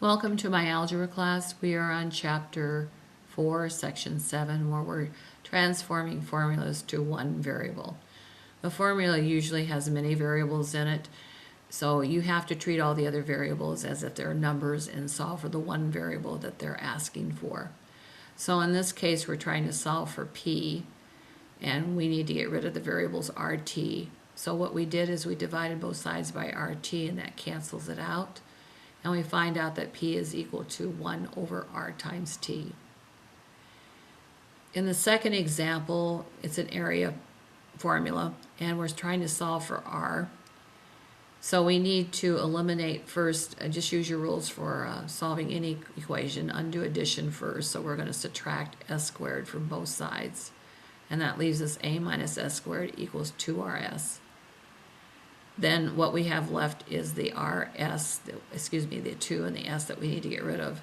Welcome to my algebra class. We are on chapter 4, section 7, where we're transforming formulas to one variable. The formula usually has many variables in it, so you have to treat all the other variables as if they're numbers and solve for the one variable that they're asking for. So in this case, we're trying to solve for p, and we need to get rid of the variables rt. So what we did is we divided both sides by rt, and that cancels it out. And we find out that p is equal to 1 over r times t. In the second example, it's an area formula, and we're trying to solve for r. So we need to eliminate first, just use your rules for solving any equation, undo addition first. So we're going to subtract s squared from both sides. And that leaves us a minus s squared equals 2rs. Then what we have left is the the 2 and the s that we need to get rid of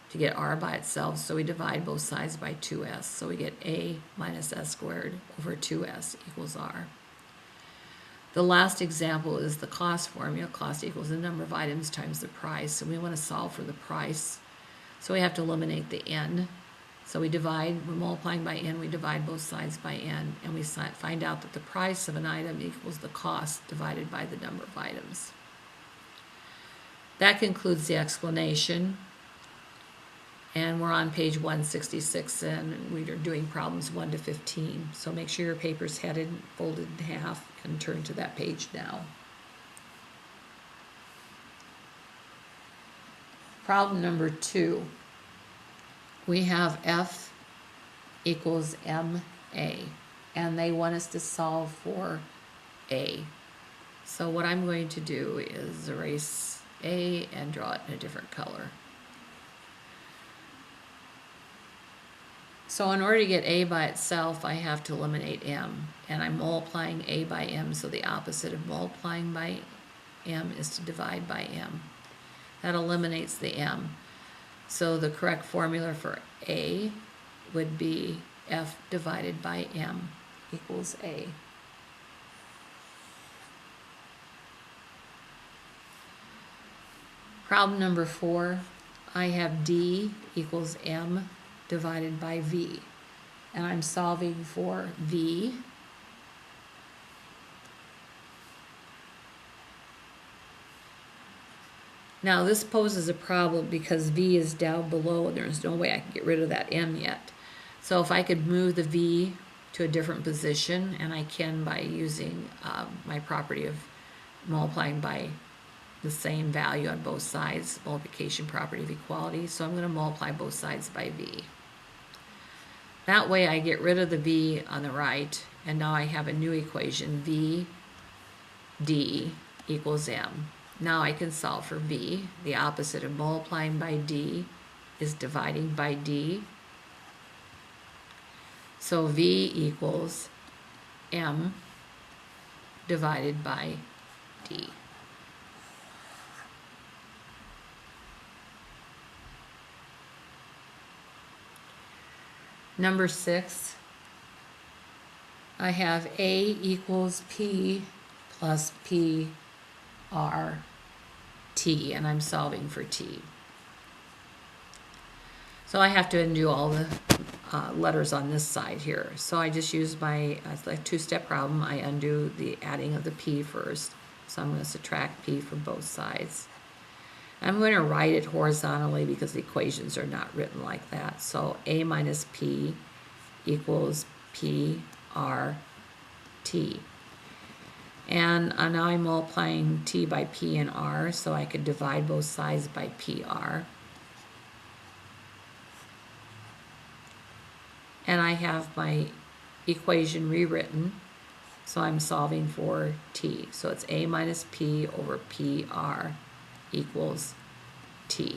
to get r by itself. So we divide both sides by 2s. So we get a minus s squared over 2s equals r. The last example is the cost formula. Cost equals the number of items times the price. So we want to solve for the price. So we have to eliminate the n. So we're multiplying by n, we divide both sides by n, and we find out that the price of an item equals the cost divided by the number of items. That concludes the explanation, and we're on page 166, and we are doing problems 1 to 15. So make sure your paper's headed, folded in half, and turn to that page now. Problem number 2. We have f equals ma, and they want us to solve for a. So what I'm going to do is erase a and draw it in a different color. So in order to get a by itself, I have to eliminate m, and I'm multiplying a by m, so the opposite of multiplying by m is to divide by m. That eliminates the m. So the correct formula for a would be f divided by m equals a. Problem number 4, I have d equals m divided by v, and I'm solving for v. Now this poses a problem because v is down below and there's no way I can get rid of that m yet. So if I could move the v to a different position, and I can by using my property of multiplying by the same value on both sides, multiplication property of equality. So I'm going to multiply both sides by v. That way I get rid of the v on the right, and now I have a new equation, v d equals m. Now I can solve for v. The opposite of multiplying by d is dividing by d. So v equals m divided by d. Number 6, I have a equals p plus p r t, and I'm solving for t. So I have to undo all the letters on this side here. So I just use my two-step problem. I undo the adding of the p first. So I'm going to subtract p from both sides. I'm going to write it horizontally because the equations are not written like that. So a minus p equals p r t. And now I'm multiplying t by p and r, so I could divide both sides by pr. And I have my equation rewritten, so I'm solving for t. So it's a minus p over pr equals t.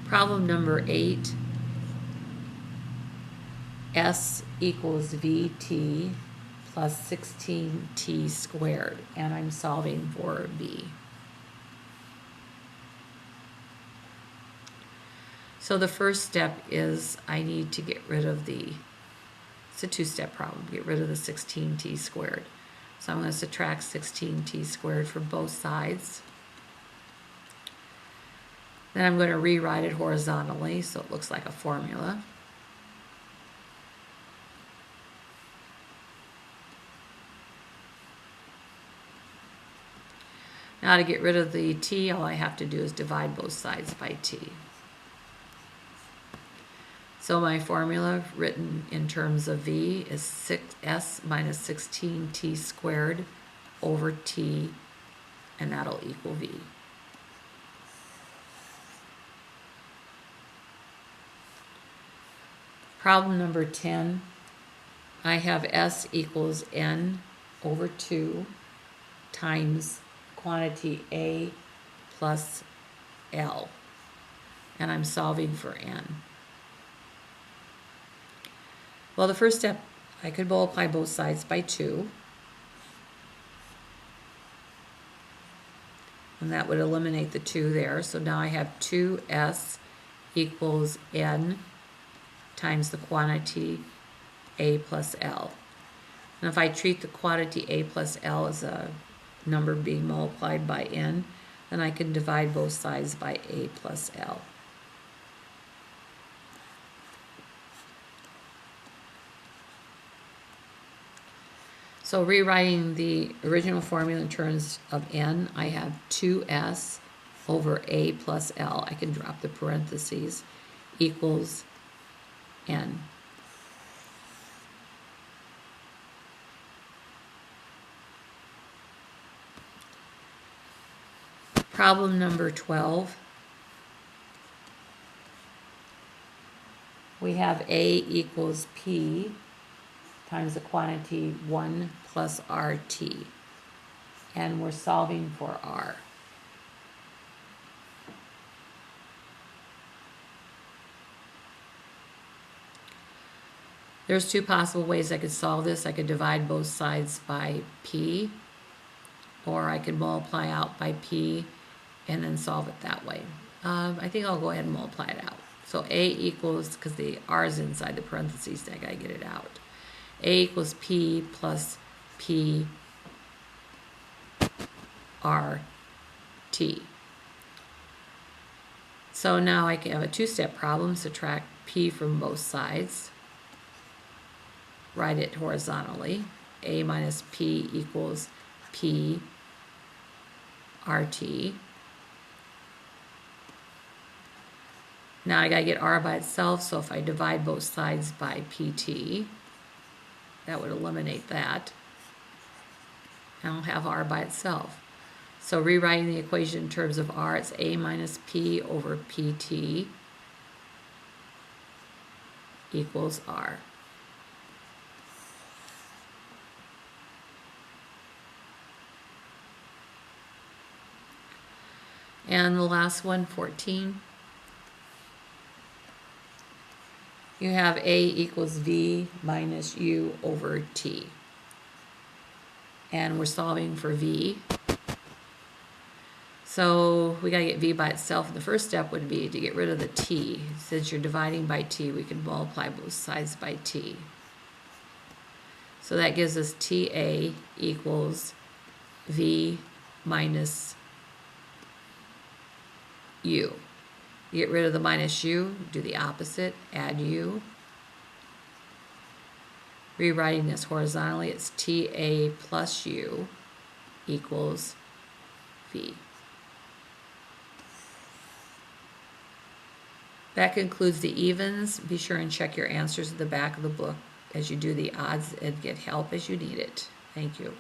Problem number 8, s equals vt plus 16t squared, and I'm solving for v. So the first step is I need to get rid of the It's a two-step problem. Get rid of the 16t squared. So I'm going to subtract 16t squared from both sides. Then I'm going to rewrite it horizontally so it looks like a formula. Now to get rid of the t, all I have to do is divide both sides by t. So my formula written in terms of v is 6s minus 16t squared over t, and that'll equal v. Problem number 10, I have s equals n over 2 times quantity a plus l, and I'm solving for n. Well, the first step, I could multiply both sides by 2, and that would eliminate the 2 there. So now I have 2s equals n times the quantity a plus l. And if I treat the quantity a plus l as a number being multiplied by n, then I can divide both sides by a plus l. So rewriting the original formula in terms of n, I have 2s over a plus l. I can drop the parentheses, equals n. Problem number 12. We have a equals p times the quantity 1 plus rt, and we're solving for r. There's two possible ways I could solve this. I could divide both sides by p, or I could multiply out by p and then solve it that way. I think I'll go ahead and multiply it out. So a equals, because the r is inside the parentheses, I gotta get it out. A equals p plus p r t. So now I can have a two-step problem. Subtract p from both sides. Write it horizontally. A minus p equals p rt. Now I gotta get r by itself, so if I divide both sides by pt, that would eliminate that. And I'll have r by itself. So rewriting the equation in terms of r, it's a minus p over pt equals r. And the last one, 14. You have a equals v minus u over t. And we're solving for v. So we gotta get v by itself. And the first step would be to get rid of the t. Since you're dividing by t, we can multiply both sides by t. So that gives us ta equals v minus u. You get rid of the minus u, do the opposite, add u. Rewriting this horizontally, it's ta plus u equals v. That concludes the evens. Be sure and check your answers at the back of the book as you do the odds and get help as you need it. Thank you.